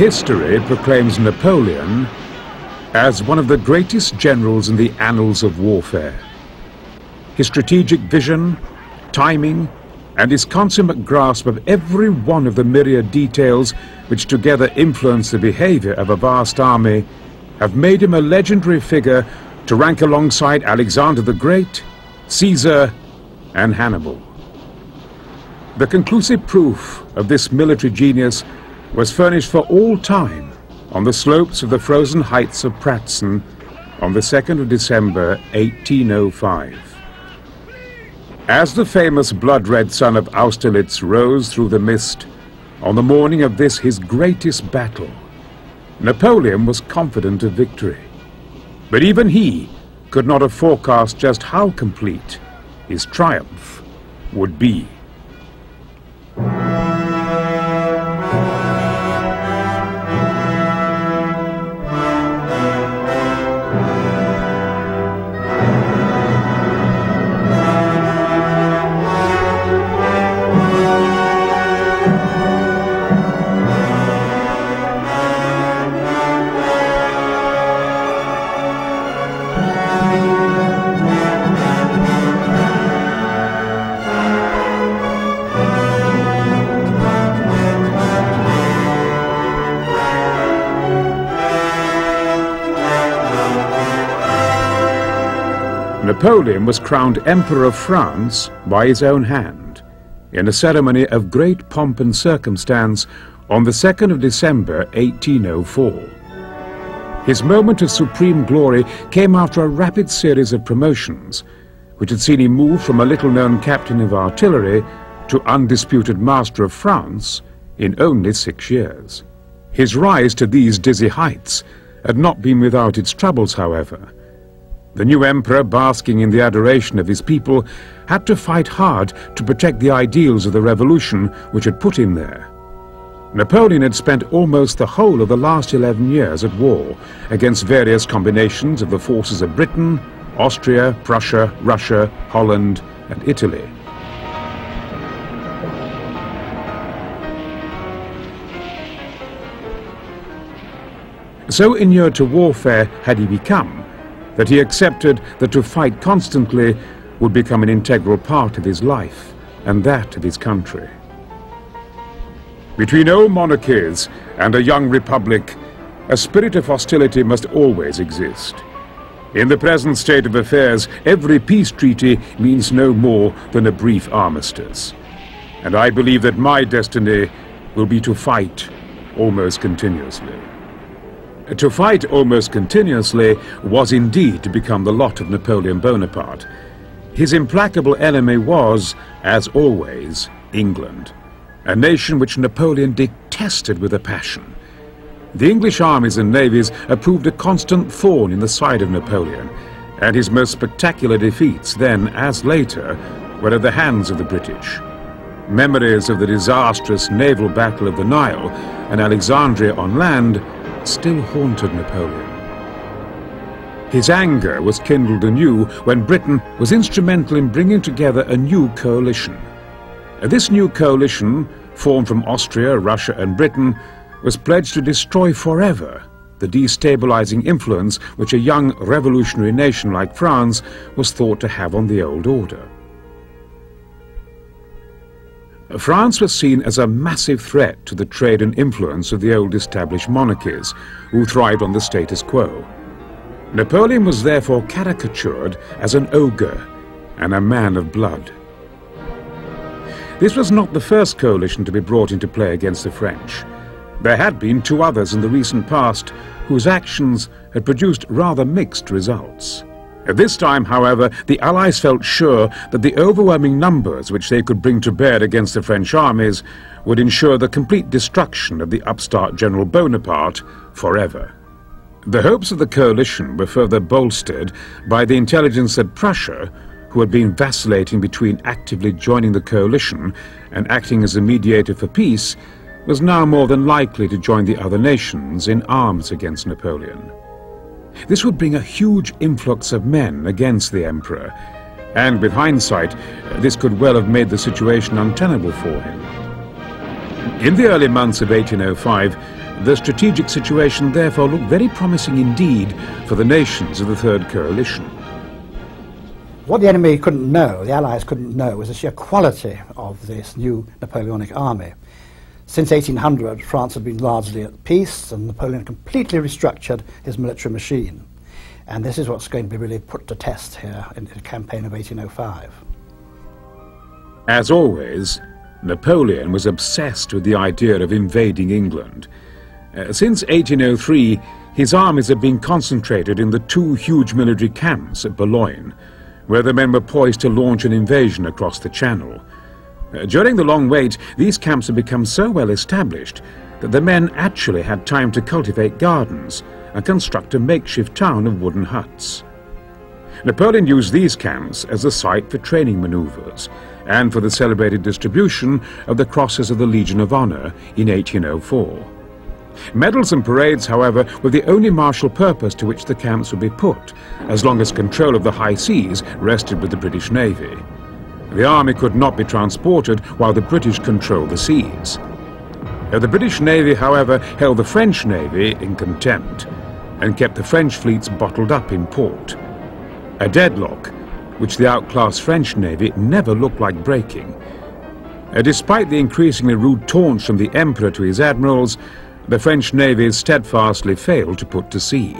History proclaims Napoleon as one of the greatest generals in the annals of warfare. His strategic vision, timing, and his consummate grasp of every one of the myriad details which together influence the behavior of a vast army have made him a legendary figure to rank alongside Alexander the Great, Caesar, and Hannibal. The conclusive proof of this military genius was furnished for all time on the slopes of the frozen heights of Pratzen on the 2nd of December 1805. As the famous blood-red sun of Austerlitz rose through the mist on the morning of this his greatest battle, Napoleon was confident of victory. But even he could not have forecast just how complete his triumph would be. Napoleon was crowned Emperor of France by his own hand, in a ceremony of great pomp and circumstance on the 2nd of December 1804. His moment of supreme glory came after a rapid series of promotions, which had seen him move from a little-known captain of artillery to undisputed master of France in only 6 years. His rise to these dizzy heights had not been without its troubles, however. The new emperor, basking in the adoration of his people, had to fight hard to protect the ideals of the revolution which had put him there. Napoleon had spent almost the whole of the last 11 years at war against various combinations of the forces of Britain, Austria, Prussia, Russia, Holland, and Italy. So inured to warfare had he become, that he accepted that to fight constantly would become an integral part of his life and that of his country. Between old monarchies and a young republic, a spirit of hostility must always exist. In the present state of affairs, every peace treaty means no more than a brief armistice. And I believe that my destiny will be to fight almost continuously. To fight almost continuously was indeed to become the lot of Napoleon Bonaparte. His implacable enemy was, as always, England, a nation which Napoleon detested with a passion. The English armies and navies had proved a constant thorn in the side of Napoleon, and his most spectacular defeats then, as later, were at the hands of the British. Memories of the disastrous naval battle of the Nile and Alexandria on land still haunted Napoleon. His anger was kindled anew when Britain was instrumental in bringing together a new coalition. This new coalition, formed from Austria, Russia and Britain, was pledged to destroy forever the destabilizing influence which a young revolutionary nation like France was thought to have on the old order. France was seen as a massive threat to the trade and influence of the old established monarchies, who thrived on the status quo. Napoleon was therefore caricatured as an ogre and a man of blood. This was not the first coalition to be brought into play against the French. There had been 2 others in the recent past whose actions had produced rather mixed results. At this time, however, the Allies felt sure that the overwhelming numbers which they could bring to bear against the French armies would ensure the complete destruction of the upstart General Bonaparte forever. The hopes of the coalition were further bolstered by the intelligence that Prussia, who had been vacillating between actively joining the coalition and acting as a mediator for peace, was now more than likely to join the other nations in arms against Napoleon. This would bring a huge influx of men against the emperor, and with hindsight, this could well have made the situation untenable for him. In the early months of 1805, the strategic situation therefore looked very promising indeed for the nations of the Third Coalition. What the enemy couldn't know, the Allies couldn't know, was the sheer quality of this new Napoleonic army. Since 1800, France had been largely at peace, and Napoleon completely restructured his military machine. And this is what's going to be really put to test here in the campaign of 1805. As always, Napoleon was obsessed with the idea of invading England. Since 1803, his armies had been concentrated in the two huge military camps at Boulogne, where the men were poised to launch an invasion across the Channel. During the long wait, these camps had become so well established that the men actually had time to cultivate gardens and construct a makeshift town of wooden huts. Napoleon used these camps as a site for training maneuvers and for the celebrated distribution of the Crosses of the Legion of Honor in 1804. Medals and parades, however, were the only martial purpose to which the camps would be put, as long as control of the high seas rested with the British Navy. The army could not be transported while the British controlled the seas. The British Navy, however, held the French Navy in contempt and kept the French fleets bottled up in port. A deadlock which the outclassed French Navy never looked like breaking. Despite the increasingly rude taunts from the Emperor to his admirals, the French Navy steadfastly failed to put to sea.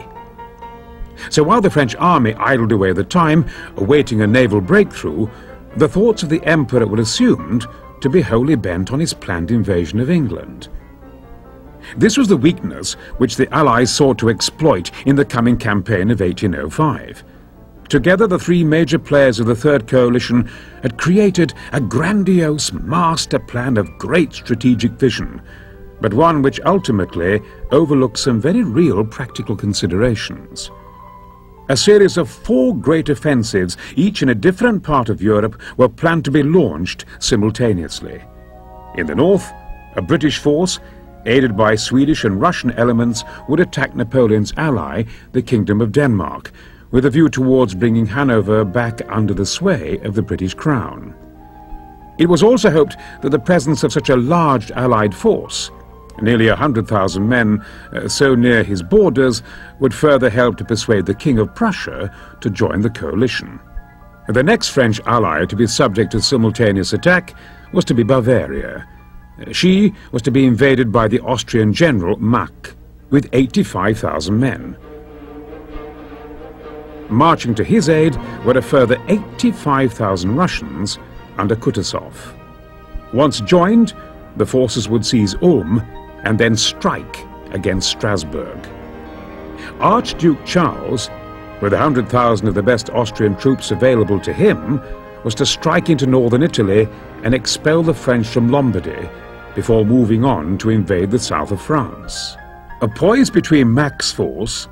So while the French army idled away the time, awaiting a naval breakthrough, the thoughts of the Emperor were assumed to be wholly bent on his planned invasion of England. This was the weakness which the Allies sought to exploit in the coming campaign of 1805. Together, the three major players of the Third Coalition had created a grandiose master plan of great strategic vision, but one which ultimately overlooked some very real practical considerations. A series of 4 great offensives, each in a different part of Europe, were planned to be launched simultaneously. In the north, a British force, aided by Swedish and Russian elements, would attack Napoleon's ally, the Kingdom of Denmark, with a view towards bringing Hanover back under the sway of the British Crown. It was also hoped that the presence of such a large Allied force, nearly 100,000 men, so near his borders, would further help to persuade the King of Prussia to join the coalition. The next French ally to be subject to simultaneous attack was to be Bavaria. She was to be invaded by the Austrian general Mack, with 85,000 men. Marching to his aid were a further 85,000 Russians under Kutuzov. Once joined, the forces would seize Ulm and then strike against Strasbourg. Archduke Charles, with 100,000 of the best Austrian troops available to him, was to strike into northern Italy and expel the French from Lombardy before moving on to invade the south of France. Poised between Mack's force,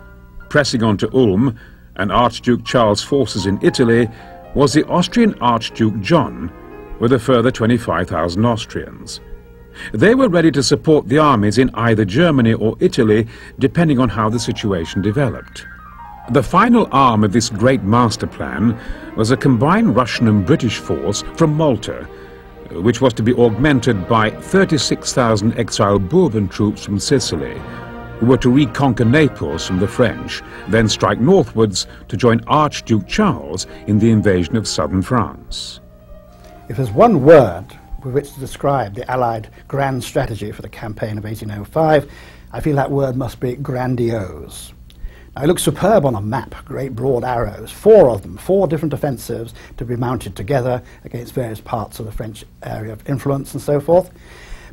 pressing on to Ulm, and Archduke Charles' forces in Italy, was the Austrian Archduke John, with a further 25,000 Austrians. They were ready to support the armies in either Germany or Italy, depending on how the situation developed. The final arm of this great master plan was a combined Russian and British force from Malta, which was to be augmented by 36,000 exiled Bourbon troops from Sicily, who were to reconquer Naples from the French, then strike northwards to join Archduke Charles in the invasion of southern France. If there's one word with which to describe the Allied grand strategy for the campaign of 1805, I feel that word must be grandiose. Now, it looks superb on a map, great broad arrows, 4 of them, 4 different offensives to be mounted together against various parts of the French area of influence and so forth.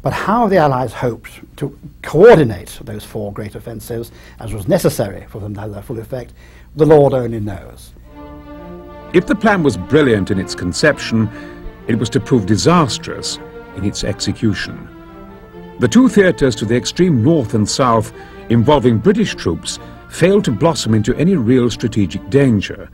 But how the Allies hoped to coordinate those 4 great offensives, as was necessary for them to have their full effect, the Lord only knows. If the plan was brilliant in its conception, it was to prove disastrous in its execution. The 2 theatres to the extreme north and south, involving British troops, failed to blossom into any real strategic danger,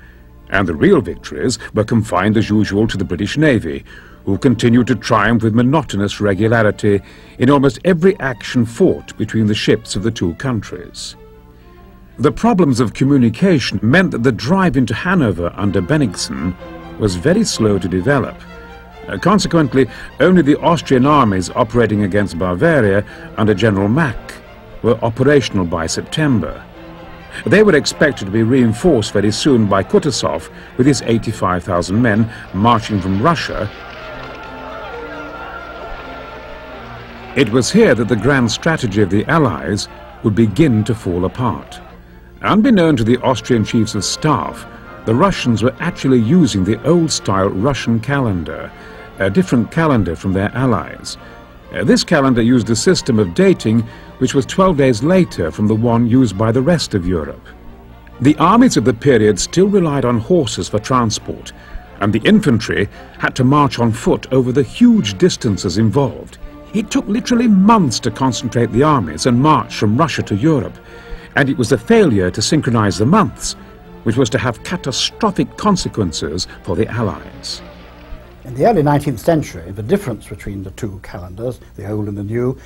and the real victories were confined as usual to the British Navy, who continued to triumph with monotonous regularity in almost every action fought between the ships of the 2 countries. The problems of communication meant that the drive into Hanover under Bennigsen was very slow to develop, Consequently, only the Austrian armies operating against Bavaria under General Mack were operational by September. They were expected to be reinforced very soon by Kutuzov with his 85,000 men marching from Russia. It was here that the grand strategy of the Allies would begin to fall apart. Unbeknown to the Austrian chiefs of staff, the Russians were actually using the old-style Russian calendar, a different calendar from their allies. This calendar used a system of dating which was 12 days later from the one used by the rest of Europe. The armies of the period still relied on horses for transport, and the infantry had to march on foot over the huge distances involved. It took literally months to concentrate the armies and march from Russia to Europe, and it was the failure to synchronize the months which was to have catastrophic consequences for the Allies. In the early 19th century, the difference between the two calendars, the old and the new,